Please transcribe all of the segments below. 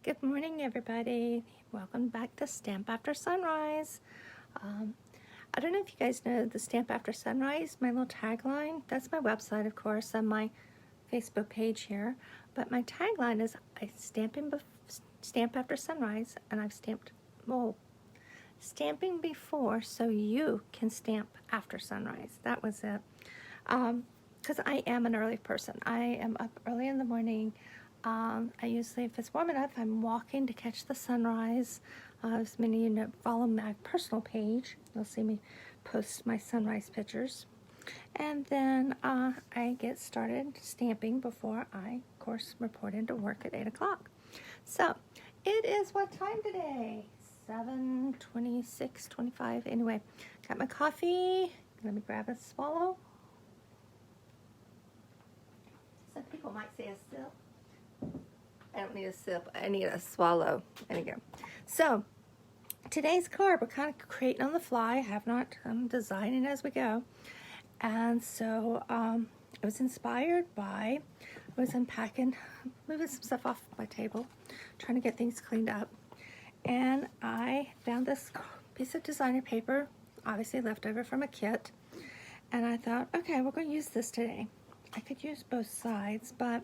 Good morning, everybody. Welcome back to Stamp After Sunrise. I don't know if you guys know the Stamp After Sunrise, my little tagline. That's my website, of course, and my Facebook page here. But my tagline is I stamp after sunrise, and I've stamping before so you can stamp after sunrise. That was it. Because I am an early person. I am up early in the morning. I usually, if it's warm enough, I'm walking to catch the sunrise. As many of you know, follow my personal page. You'll see me post my sunrise pictures. And then I get started stamping before I, of course, report into work at 8 o'clock. So, it is what time today? 7:26, 25. Anyway, got my coffee. Let me grab a swallow. Some people might say a sip. I don't need a sip, I need a swallow. There you go. So, today's card, we're kind of creating on the fly. I'm designing as we go. And so, it was inspired by, I was unpacking, moving some stuff off my table, trying to get things cleaned up. And I found this piece of designer paper, obviously left over from a kit. And I thought, okay, we're going to use this today. I could use both sides, but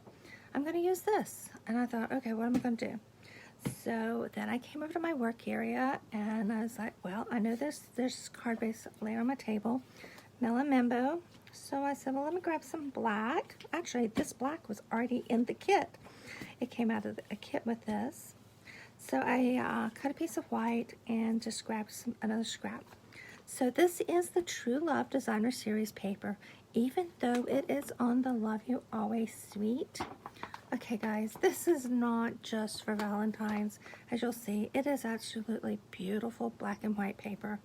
I'm going to use this. And I thought, okay, what am I going to do? So then I came over to my work area, and I was like, well, I know there's card base laying on my table, Melamembo. So I said, well, let me grab some black. Actually, this black was already in the kit. It came out of a kit with this. So I cut a piece of white and just grabbed another scrap. So this is the True Love Designer Series paper, even though it is on the Love You Always suite. Okay, guys, this is not just for Valentine's. As you'll see, it is absolutely beautiful black and white paper.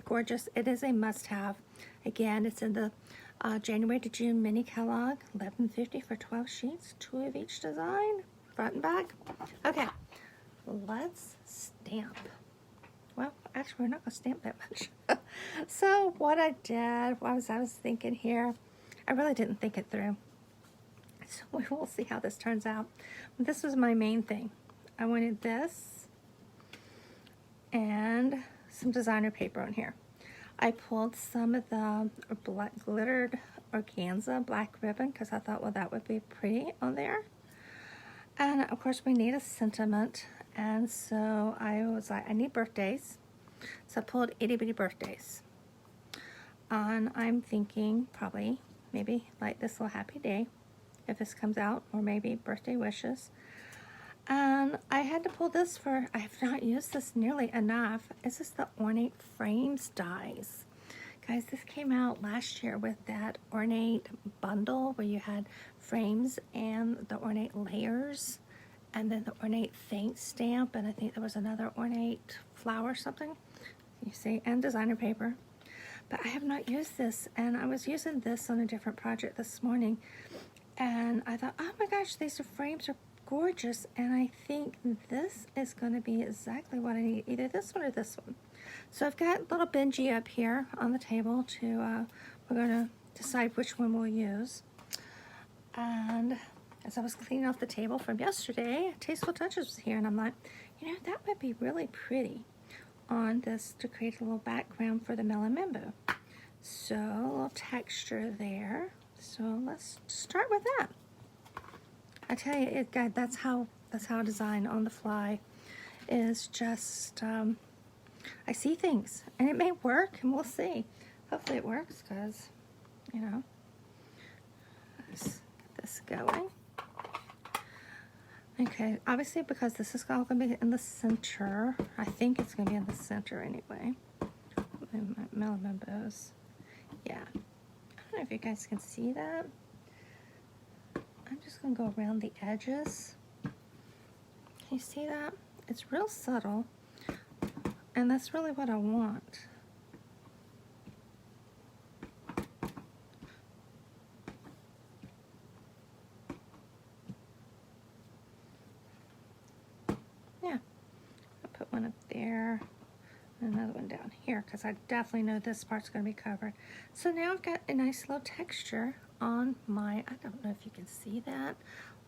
Gorgeous. It is a must-have. Again, it's in the January to June mini catalog, $11.50 for 12 sheets, 2 of each design, front and back. Okay, let's stamp. Well, actually, we're not going to stamp that much. So what I did was I was thinking here, I really didn't think it through. So we will see how this turns out. This was my main thing. I wanted this and some designer paper on here. I pulled some of the black glittered organza black ribbon because I thought, well, that would be pretty on there. And of course, we need a sentiment. And so I was like, I need birthdays. So I pulled itty bitty birthdays. And I'm thinking probably maybe like this little happy day, if this comes out, or maybe birthday wishes. And I had to pull this for, I have not used this nearly enough. This is the Ornate Frames dies. Guys, this came out last year with that Ornate bundle where you had frames and the Ornate layers, and then the Ornate faint stamp, and I think there was another Ornate flower or something. You see, and designer paper. But I have not used this, and I was using this on a different project this morning. And I thought, oh my gosh, these frames are gorgeous. And I think this is going to be exactly what I need, either this one or this one. So I've got little Benji up here on the table to, we're going to decide which one we'll use. And as I was cleaning off the table from yesterday, Tasteful Touches was here. And I'm like, you know, that would be really pretty on this to create a little background for the Melamembo. So a little texture there. So let's start with that. I tell you, guys, that's how design on the fly is. Just I see things, and it may work, and we'll see. Hopefully, it works because you know. Let's get this going. Okay, obviously because this is all going to be in the center. I think it's going to be in the center anyway. My Melamembos, yeah. I don't know if you guys can see that. I'm just going to go around the edges. Can you see that? It's real subtle, and that's really what I want. Yeah, I'll put one up there. Another one down here because I definitely know this part's going to be covered. So now I've got a nice little texture on my, I don't know if you can see that.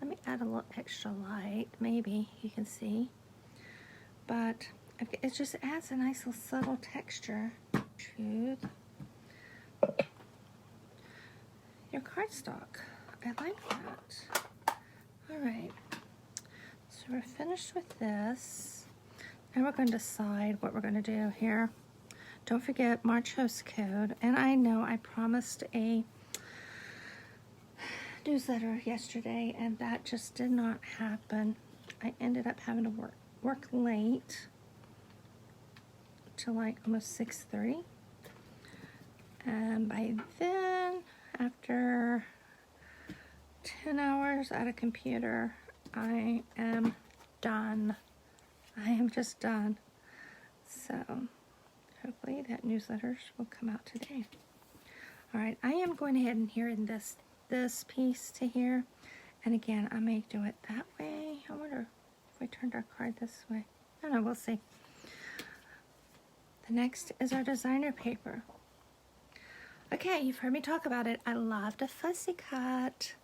Let me add a little extra light. Maybe you can see. But it just adds a nice little subtle texture to your cardstock. I like that. All right. So we're finished with this. And we're going to decide what we're going to do here. Don't forget March host code. And I know I promised a newsletter yesterday, and that just did not happen. I ended up having to work late till like almost 6:30. And by then, after 10 hours at a computer, I am done. I am just done. So hopefully that newsletters will come out today. All right, I am going ahead and here in this piece to here. And again, I may do it that way. I wonder if we turned our card this way. I don't know, we'll see. The next is our designer paper. Okay, you've heard me talk about it. I love to fussy cut.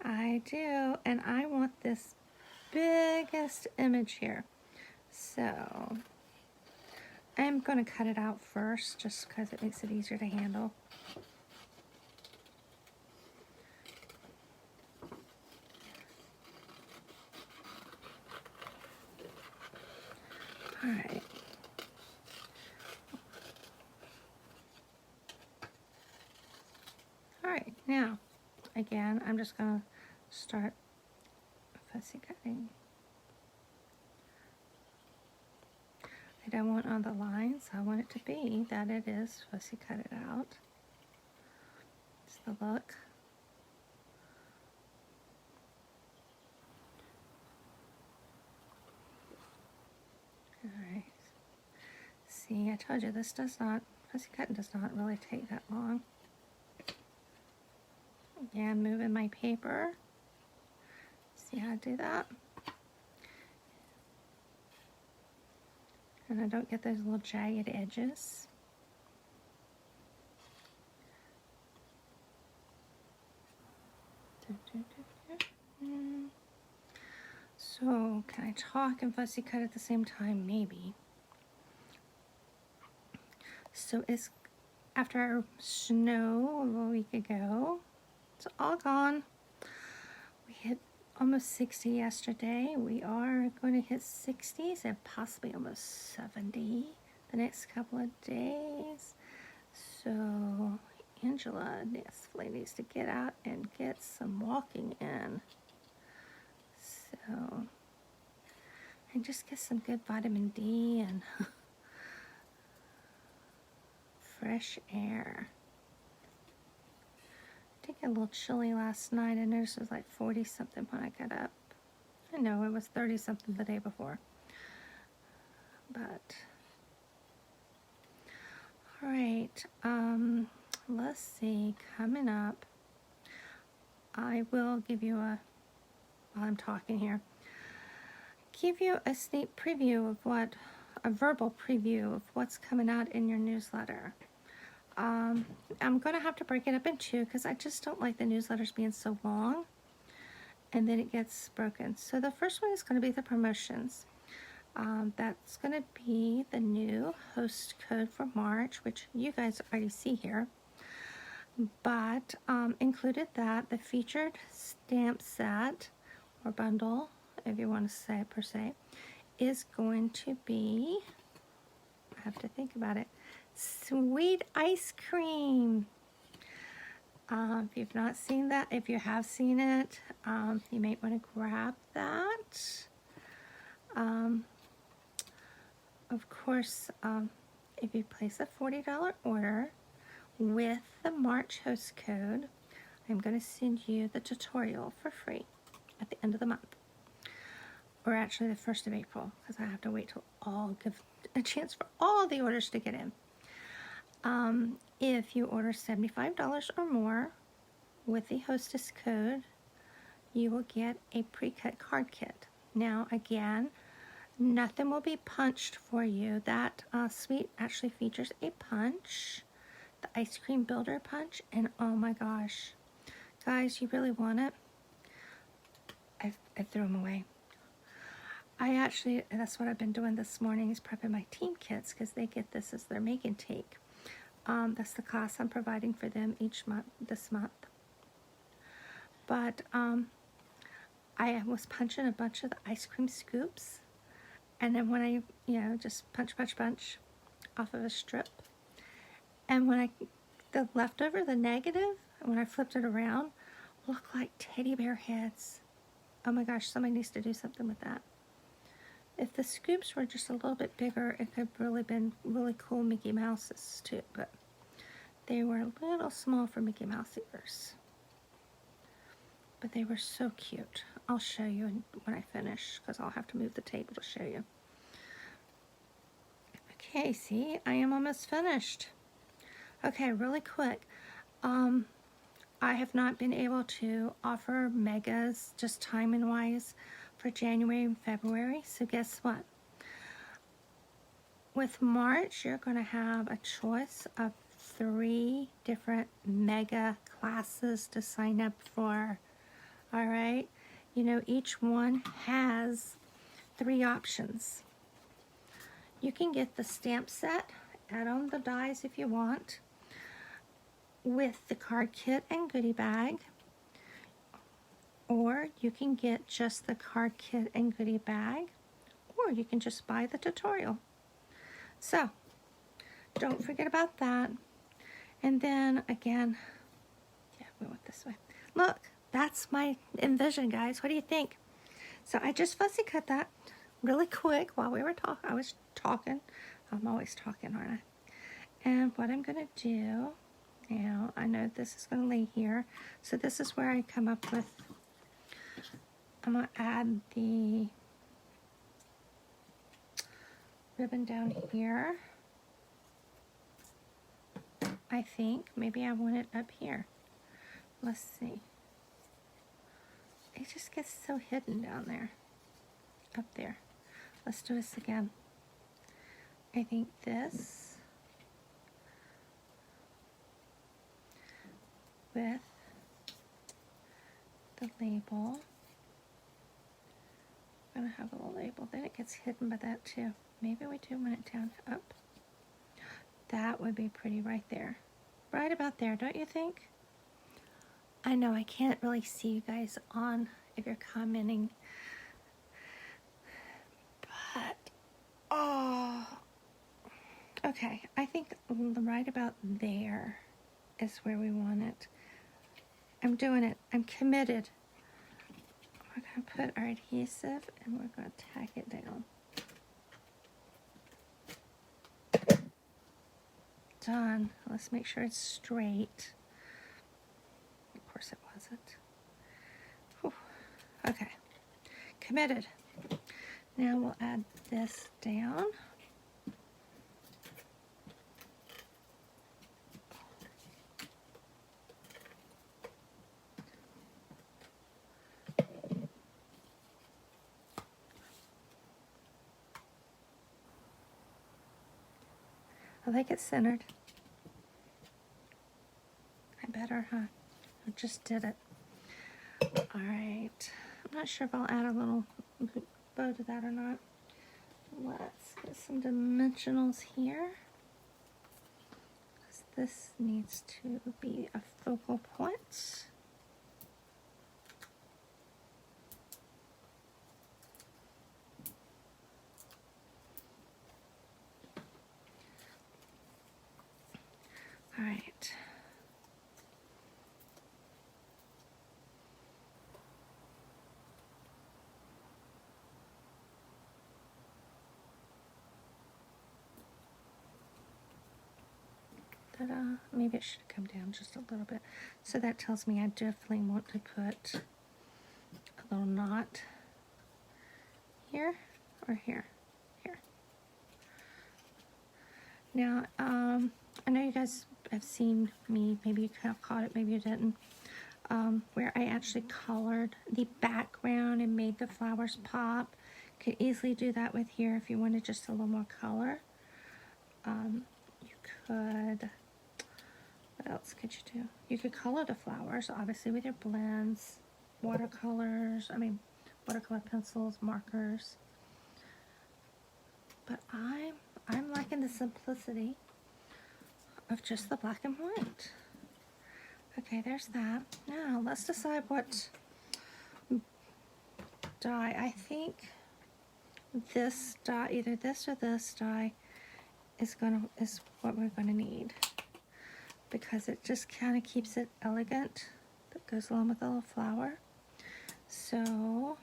I do, and I want this biggest image here. So I'm going to cut it out first just because it makes it easier to handle. All right. All right, now, again, I'm just going to start fussy cutting. I don't want on the lines. I want it to be that it is fussy cut it out. It's the look. All right. See, I told you this fussy cutting does not really take that long. Again, moving my paper. See how I do that? And I don't get those little jagged edges. So, can I talk and fussy cut at the same time? Maybe. So, it's after our snow a week ago. It's all gone. We hit almost 60 yesterday. We are going to hit 60s and possibly almost 70 the next couple of days. So Angela definitely needs to get out and get some walking in. So, and just get some good vitamin D and fresh air. It did get a little chilly last night. I noticed it was like 40 something when I got up. I know it was 30 something the day before. But all right, let's see, coming up, I will give you while I'm talking here, give you a sneak preview of a verbal preview of what's coming out in your newsletter. I'm going to have to break it up in two because I just don't like the newsletters being so long and then it gets broken. So the first one is going to be the promotions. That's going to be the new host code for March, which you guys already see here. But included that, the featured stamp set or bundle, if you want to say it per se, is going to be, I have to think about it, sweet ice cream. If you've not seen that, if you have seen it, you may want to grab that. Of course, if you place a $40 order with the March host code, I'm going to send you the tutorial for free at the end of the month. Or actually the 1st of April, because I have to wait till give a chance for all the orders to get in. If you order $75 or more with the hostess code, you will get a pre-cut card kit. Now, again, nothing will be punched for you. That suite actually features a punch, the ice cream builder punch, and oh my gosh, Guys, you really want it? I threw them away. I actually, that's what I've been doing this morning, is prepping my team kits because they get this as their make and take. That's the class I'm providing for them each month, this month. But I was punching a bunch of the ice cream scoops, and then when I, just punch off of a strip, and when the leftover, the negative, when I flipped it around, looked like teddy bear heads. Oh my gosh, somebody needs to do something with that. If the scoops were just a little bit bigger, it could have really been really cool Mickey Mouses too, but they were a little small for Mickey Mouse ears. But they were so cute. I'll show you when I finish, because I'll have to move the table to show you. Okay, see, I am almost finished. Okay, really quick. I have not been able to offer megas, just timing wise, for January and February. So guess what? With March, you're going to have a choice of 3 different mega classes to sign up for. All right? Each one has 3 options. You can get the stamp set, add on the dies if you want, with the card kit and goodie bag, or you can get just the card kit and goodie bag, or you can just buy the tutorial. So don't forget about that. And then again, yeah, we went this way. Look, that's my envision, guys. What do you think? So I just fussy cut that really quick while we were talking. I was talking. I'm always talking, aren't I? And what I'm going to do now, I know this is going to lay here. So this is where I come up with, I'm going to add the ribbon down here. I think maybe I want it up here. Let's see. It just gets so hidden down there. Up there. Let's do this again. I think this with the label. I'm going to have a little label. Then it gets hidden by that too. Maybe we do want it down up. That would be pretty right there. Right about there, don't you think? I know I can't really see you guys on if you're commenting. But, oh. Okay, I think right about there is where we want it. I'm doing it. I'm committed. We're going to put our adhesive and we're going to tack it down. Done. Let's make sure it's straight. Of course it wasn't. Whew. Okay. Committed. Now we'll add this down. I like it centered. I better, huh? I just did it. All right. I'm not sure if I'll add a little bow to that or not. Let's get some dimensionals here. This needs to be a focal point. All right. Ta-da. Maybe it should come down just a little bit. So that tells me I definitely want to put a little knot here or here. Here. Now, I know you guys have seen me, maybe you have caught it, maybe you didn't, where I actually colored the background and made the flowers pop. Could easily do that with here if you wanted just a little more color. You could, What else could you do? You could color the flowers, obviously, with your blends, watercolors, watercolor pencils, markers. But I'm liking the simplicity of just the black and white. Okay, there's that. Now, let's decide what dye. I think this dye, either this or this dye, is what we're gonna need, because it just kind of keeps it elegant. That goes along with the little flower. So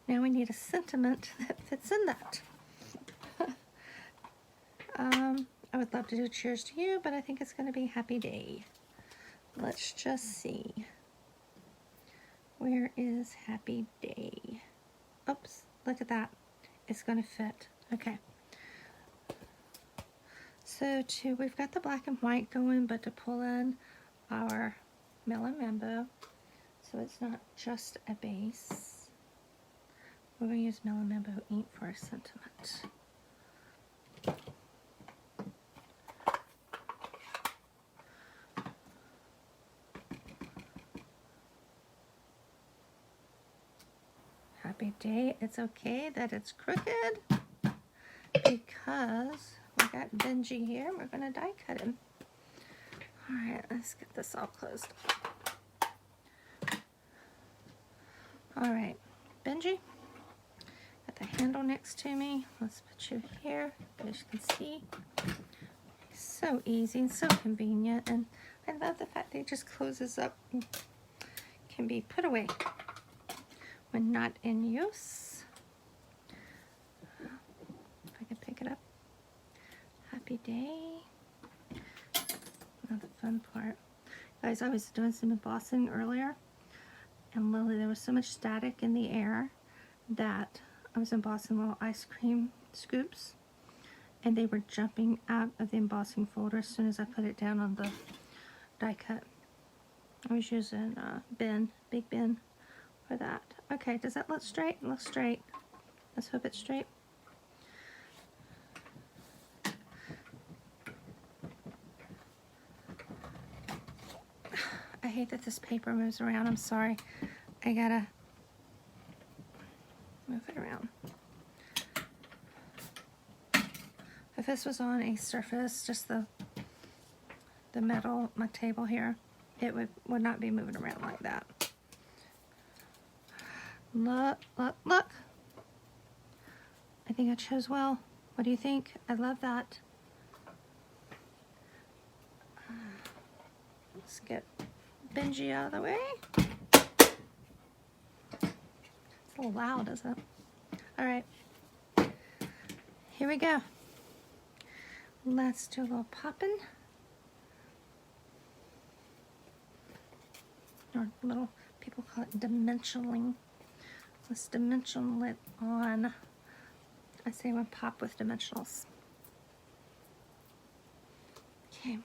now we need a sentiment that fits in that. I would love to do cheers to you, but I think it's going to be happy day. Let's just see. Where is happy day? Oops, look at that. It's going to fit. Okay. So we've got the black and white going, but to pull in our melon mambo, so it's not just a base, we're going to use melon mambo ink for a sentiment. Happy day. It's okay that it's crooked because we got Benji here. We're going to die cut him. Alright, let's get this all closed. Alright, Benji, got the handle next to me. Let's put you here, as you can see. So easy and so convenient, and I love the fact that it just closes up and can be put away when not in use. If I can pick it up. Happy day. Now the fun part. Guys, I was doing some embossing earlier, and literally there was so much static in the air that I was embossing little ice cream scoops, and they were jumping out of the embossing folder as soon as I put it down on the die cut. I was using a big bin for that. Okay, does that look straight? It looks straight. Let's hope it's straight. I hate that this paper moves around. I'm sorry. I gotta move it around. If this was on a surface, just the metal, my table here, it would not be moving around like that. Look, look, look. I think I chose well. What do you think? I love that. Let's get Benji out of the way. It's a little loud, isn't it? All right. Here we go. Let's do a little popping. Or little, people call it dimensioning. Let's dimensional it on. I say I'm gonna pop with dimensionals. Okay.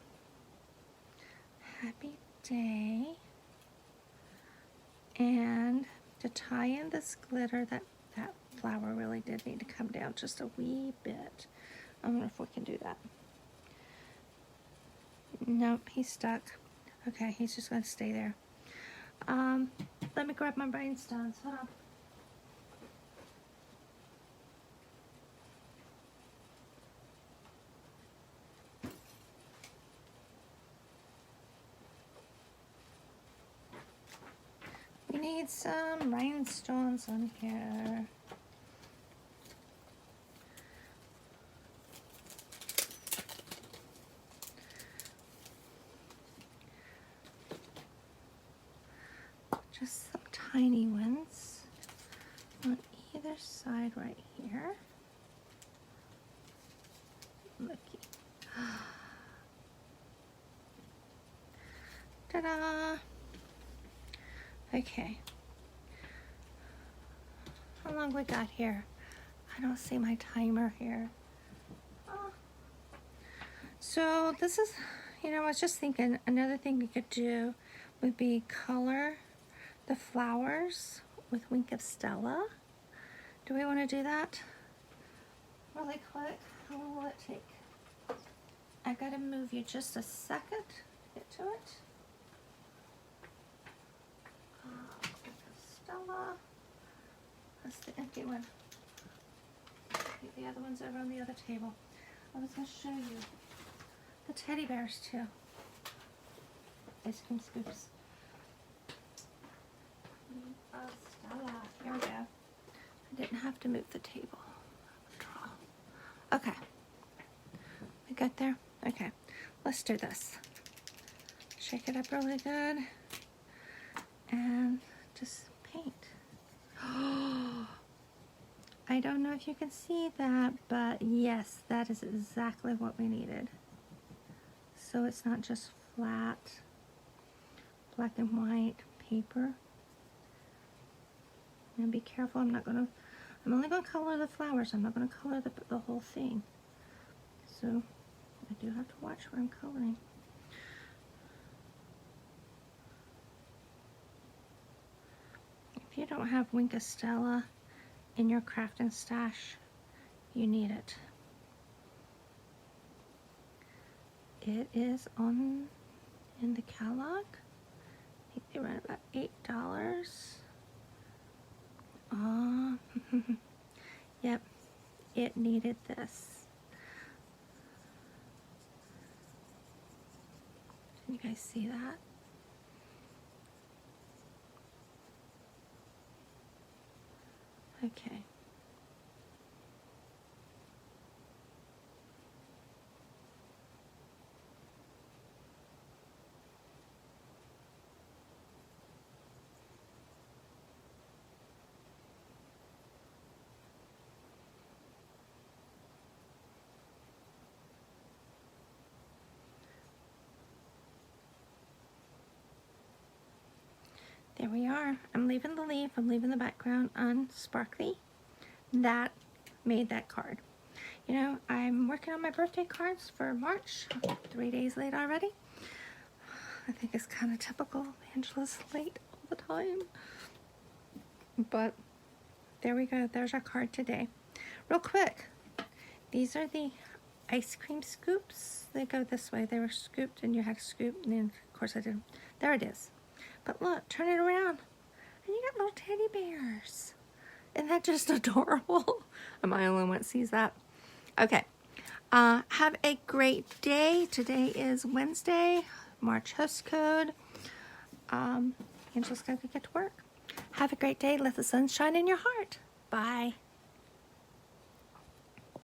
Happy day. And to tie in this glitter, that flower really did need to come down just a wee bit. I wonder if we can do that. Nope, he's stuck. Okay, he's just gonna stay there. Let me grab my rhinestones. Hold on. We need some rhinestones on here. Just some tiny ones on either side right here. Looky. Ta-da! Okay. How long we got here? I don't see my timer here. Oh. So this is, I was just thinking another thing we could do would be color the flowers with Wink of Stella. Do we want to do that? Really quick. How long will it take? I gotta move you just a second. get to it. Stella. That's the empty one. The other one's over on the other table. I was going to show you the teddy bears too. Ice cream scoops. Stella. Here we go. I didn't have to move the table. Okay. We got there? Okay. Let's do this. Shake it up really good. And just paint. I don't know if you can see that, but yes, that is exactly what we needed. So it's not just flat black and white paper. And be careful, I'm only going to color the flowers. I'm not going to color the whole thing. So I do have to watch where I'm coloring. If you don't have Winka Stella in your crafting stash, you need it. It is in the catalog. I think they run about $8. Yep, it needed this. Can you guys see that? Okay. There we are. I'm leaving the leaf. I'm leaving the background unsparkly. That made that card. You know, I'm working on my birthday cards for March. 3 days late already. I think it's kind of typical. Angela's late all the time. But there we go. There's our card today. Real quick. These are the ice cream scoops. They go this way. They were scooped and you had to scoop. And then, of course, I didn't. There it is. But look, turn it around. And you got little teddy bears. Isn't that just adorable? Am I the only one that sees that? Okay. Have a great day. Today is Wednesday, March host code. Angela's got to get to work. Have a great day. Let the sun shine in your heart. Bye.